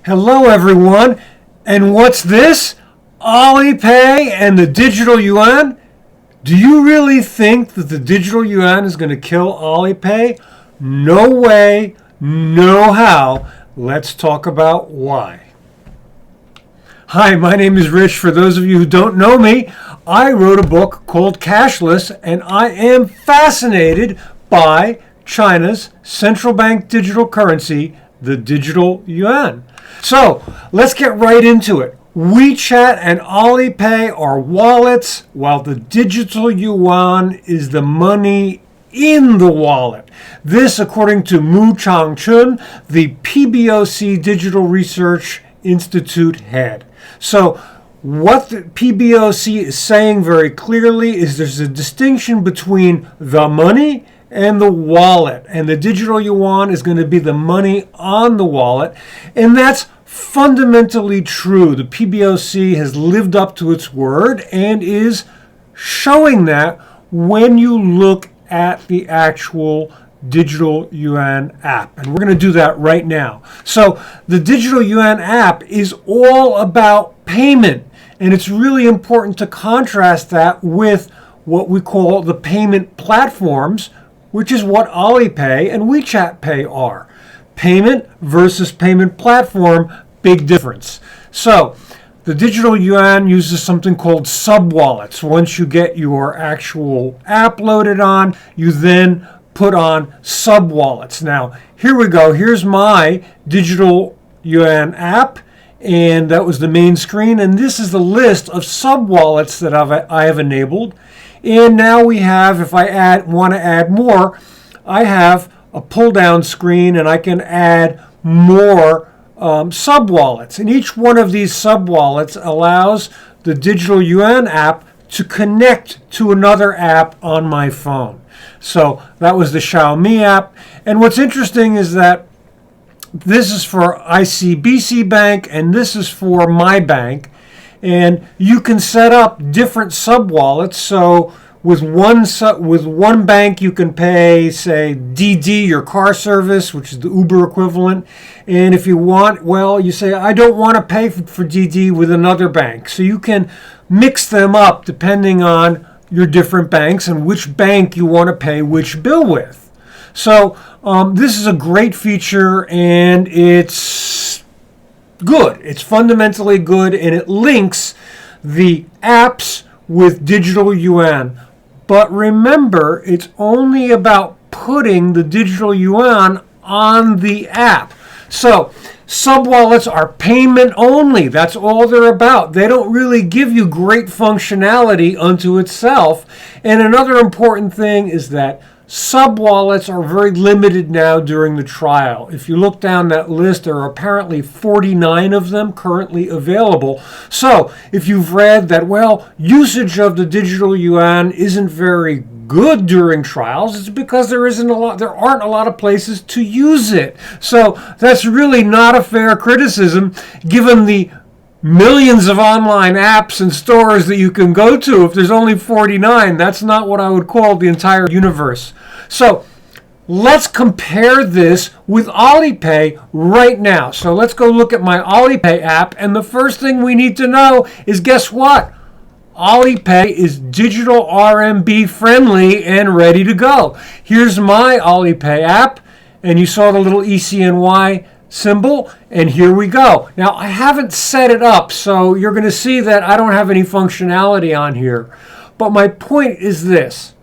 Hello everyone, and what's this? Alipay and the digital yuan? Do you really think that the digital yuan is going to kill Alipay? No way, no how. Let's talk about why. Hi, my name is Rich. For those of you who don't know me, I wrote a book called Cashless, and I am fascinated by China's central bank digital currency, the digital yuan. So let's get right into it. WeChat and Alipay are wallets, while the digital yuan is the money in the wallet. This, according to Mu Changchun, the PBOC Digital Research Institute head. So what the PBOC is saying very clearly is there's a distinction between the money and the wallet, and the digital yuan is going to be the money on the wallet, and that's fundamentally true. The PBOC has lived up to its word and is showing that when you look at the actual digital yuan app, and we're going to do that right now. So the digital yuan app is all about payment, and it's really important to contrast that with what we call the payment platforms, which is what Alipay and WeChat Pay are. Payment versus payment platform, big difference. So the digital yuan uses something called sub-wallets. Once you get your actual app loaded on, you then put on sub-wallets. Now, here we go. Here's my digital yuan app, and that was the main screen. And this is the list of sub-wallets that I have enabled. And now we have, if I want to add more, I have a pull-down screen, and I can add more sub-wallets. And each one of these sub-wallets allows the digital yuan app to connect to another app on my phone. So that was the Xiaomi app. And what's interesting is that this is for ICBC Bank, and this is for my bank. And you can set up different sub-wallets. So with one bank, you can pay, say, DD, your car service, which is the Uber equivalent. And if you want, well, you say, I don't want to pay for DD with another bank. So you can mix them up depending on your different banks and which bank you want to pay which bill with. So this is a great feature, and it's good. It's fundamentally good, and it links the apps with digital yuan. But remember, it's only about putting the digital yuan on the app. So sub-wallets are payment only. That's all they're about. They don't really give you great functionality unto itself. And another important thing is that sub-wallets are very limited now during the trial. If you look down that list, there are apparently 49 of them currently available. So if you've read that, well, usage of the digital yuan isn't very good during trials, it's because there aren't a lot of places to use it. So that's really not a fair criticism given the millions of online apps and stores that you can go to. If there's only 49, that's not what I would call the entire universe. So let's compare this with Alipay right now. So let's go look at my Alipay app, and the first thing we need to know is, guess what? Alipay is digital RMB friendly and ready to go. Here's my Alipay app, and you saw the little e-CNY symbol, and here we go. Now, I haven't set it up, so you're going to see that I don't have any functionality on here. But my point is this.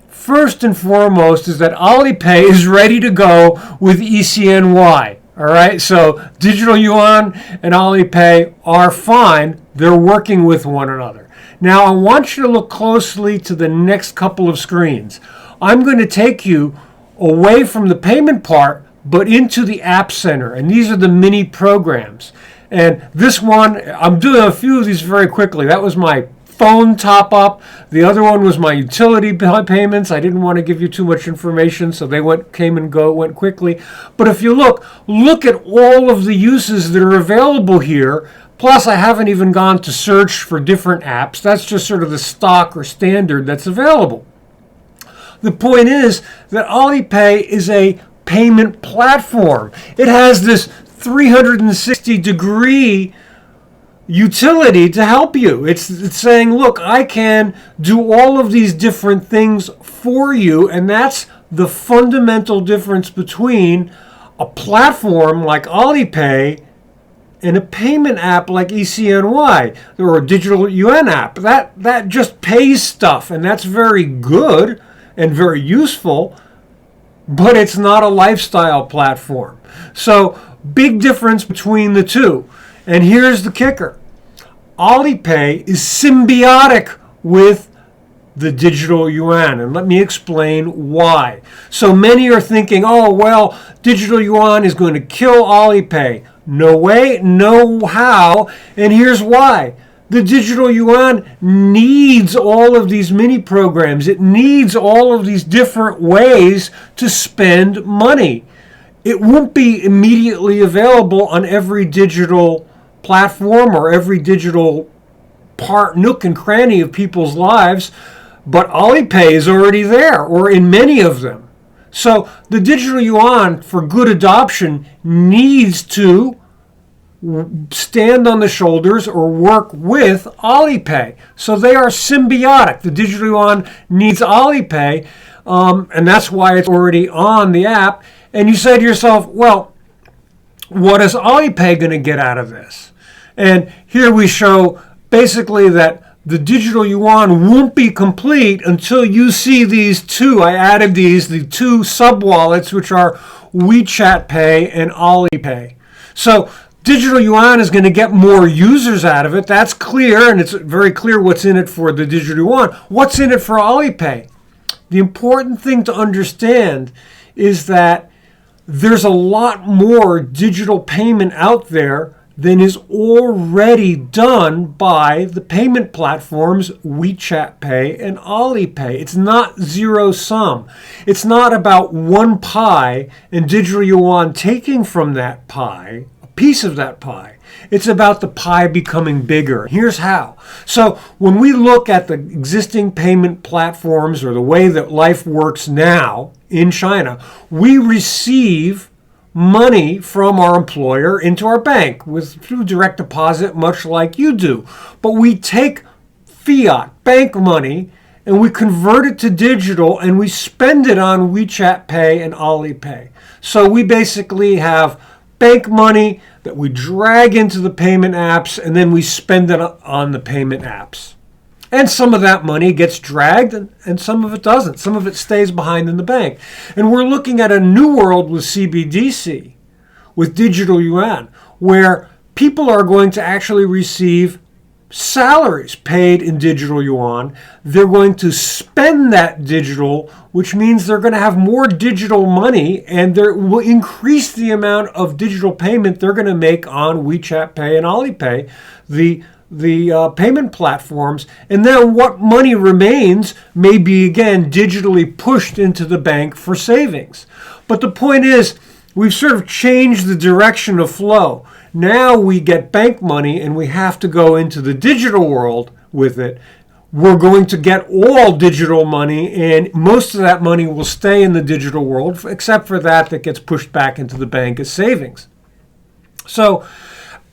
First and foremost is that Alipay is ready to go with e-CNY. All right, so digital yuan and Alipay are fine. They're working with one another. Now, I want you to look closely to the next couple of screens. I'm going to take you away from the payment part, but into the App Center. And these are the mini programs. And this one, I'm doing a few of these very quickly. That was my phone top up. The other one was my utility payments. I didn't want to give you too much information, so they went quickly. But if you look at all of the uses that are available here. Plus, I haven't even gone to search for different apps. That's just sort of the stock or standard that's available. The point is that Alipay is a payment platform. It has this 360-degree utility to help you. It's saying, look, I can do all of these different things for you, and that's the fundamental difference between a platform like Alipay and a payment app like e-CNY or a digital yuan app. That just pays stuff, and that's very good and very useful, but it's not a lifestyle platform. So big difference between the two. And here's the kicker. Alipay is symbiotic with the digital yuan, and let me explain why. So many are thinking, oh, well, digital yuan is going to kill Alipay. No way, no how, and here's why. The digital yuan needs all of these mini programs. It needs all of these different ways to spend money. It won't be immediately available on every digital platform or every digital nook and cranny of people's lives, but Alipay is already there, or in many of them. So the digital yuan, for good adoption, needs to stand on the shoulders or work with Alipay. So they are symbiotic. The digital yuan needs Alipay, and that's why it's already on the app. And you say to yourself, well, what is Alipay going to get out of this? And here we show basically that the digital yuan won't be complete until you see these two. I added the two sub-wallets, which are WeChat Pay and Alipay. So digital yuan is going to get more users out of it. That's clear, and it's very clear what's in it for the digital yuan. What's in it for Alipay? The important thing to understand is that there's a lot more digital payment out there than is already done by the payment platforms WeChat Pay and Alipay. It's not zero sum. It's not about one pie and digital yuan taking from that pie, a piece of that pie. It's about the pie becoming bigger. Here's how. So when we look at the existing payment platforms or the way that life works now in China, we receive money from our employer into our bank through direct deposit, much like you do. But we take fiat bank money and we convert it to digital and we spend it on WeChat Pay and Alipay. So we basically have bank money that we drag into the payment apps and then we spend it on the payment apps. And some of that money gets dragged and some of it doesn't. Some of it stays behind in the bank. And we're looking at a new world with CBDC, with digital yuan, where people are going to actually receive salaries paid in digital yuan. They're going to spend that digital, which means they're going to have more digital money, and they will increase the amount of digital payment they're going to make on WeChat Pay and Alipay, the payment platforms, and then what money remains may be again digitally pushed into the bank for savings. But the point is, we've sort of changed the direction of flow. Now we get bank money and we have to go into the digital world with it. We're going to get all digital money, and most of that money will stay in the digital world, except for that gets pushed back into the bank as savings. So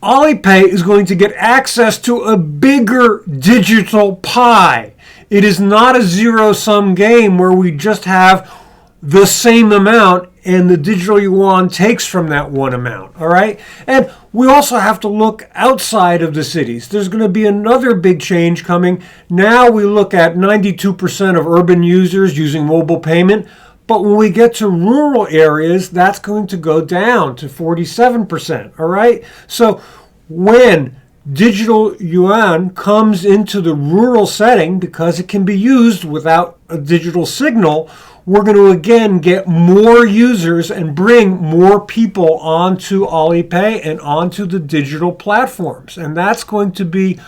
Alipay is going to get access to a bigger digital pie. It is not a zero-sum game where we just have the same amount and the digital yuan takes from that one amount, all right? And we also have to look outside of the cities. There's going to be another big change coming. Now we look at 92% of urban users using mobile payment. But when we get to rural areas, that's going to go down to 47%, all right? So when digital yuan comes into the rural setting, because it can be used without a digital signal, we're going to again get more users and bring more people onto Alipay and onto the digital platforms. And that's going to be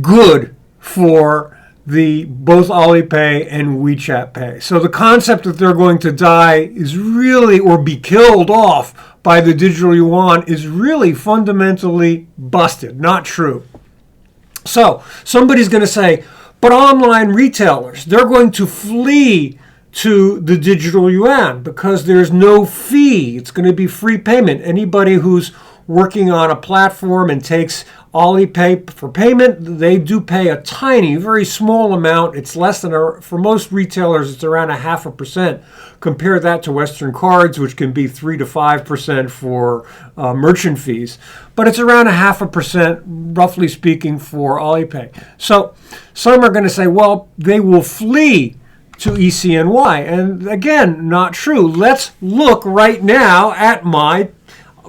good for both Alipay and WeChat Pay. So the concept that they're going to die is really, or be killed off by the digital yuan, is really fundamentally busted, not true. So somebody's going to say, but online retailers, they're going to flee to the digital yuan because there's no fee. It's going to be free payment. Anybody who's working on a platform and takes Alipay for payment, they do pay a tiny, very small amount. It's less than, for most retailers, it's around 0.5%. Compare that to Western cards, which can be 3 to 5% for merchant fees. But it's around 0.5%, roughly speaking, for Alipay. So some are going to say, well, they will flee to e-CNY. And again, not true. Let's look right now at my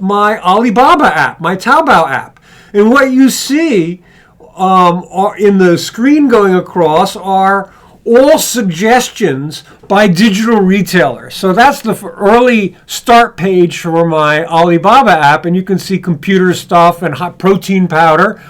Alibaba app, my Taobao app. And what you see are in the screen going across are all suggestions by digital retailers. So that's the early start page for my Alibaba app. And you can see computer stuff and hot protein powder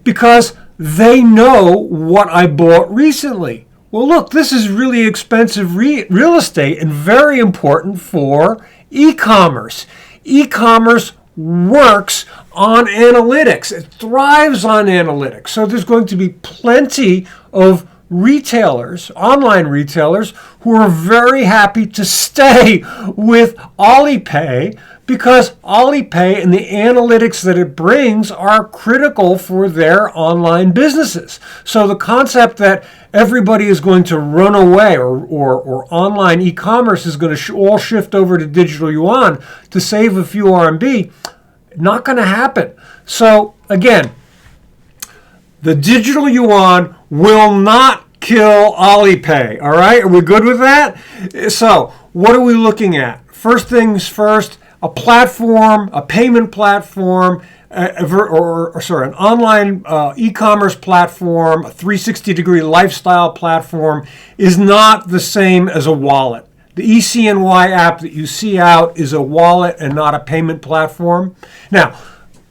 because they know what I bought recently. Well, look, this is really expensive real estate and very important for e-commerce. E-commerce works on analytics. It thrives on analytics. So there's going to be plenty of retailers, online retailers, who are very happy to stay with Alipay because Alipay and the analytics that it brings are critical for their online businesses. So the concept that everybody is going to run away or online e-commerce is going to all shift over to digital yuan to save a few RMB, not going to happen. So again, the digital yuan will not kill Alipay. All right, are we good with that? So what are we looking at? First things first, a platform, a payment platform, an online e-commerce platform, a 360-degree lifestyle platform is not the same as a wallet. The e-CNY app that you see out is a wallet and not a payment platform. Now,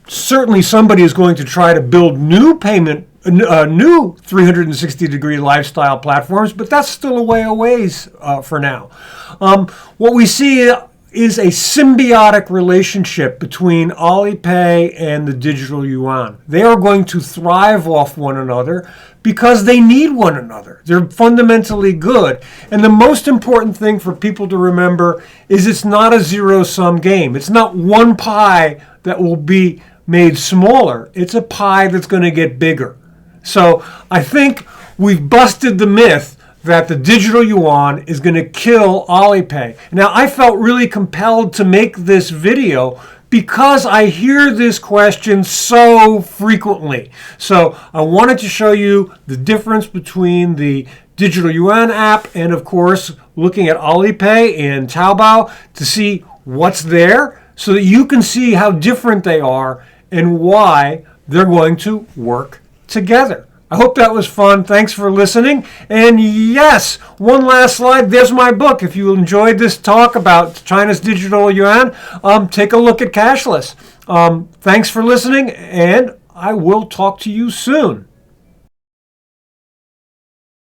certainly somebody is going to try to build new 360-degree lifestyle platforms, but that's still a ways for now. What we see is a symbiotic relationship between Alipay and the digital yuan. They are going to thrive off one another because they need one another. They're fundamentally good. And the most important thing for people to remember is it's not a zero-sum game. It's not one pie that will be made smaller. It's a pie that's going to get bigger. So I think we've busted the myth that the digital yuan is going to kill Alipay. Now, I felt really compelled to make this video because I hear this question so frequently. So I wanted to show you the difference between the digital yuan app and, of course, looking at Alipay and Taobao to see what's there so that you can see how different they are and why they're going to work together. I hope that was fun. Thanks for listening. And yes, one last slide. There's my book. If you enjoyed this talk about China's digital yuan, take a look at Cashless. Thanks for listening, and I will talk to you soon.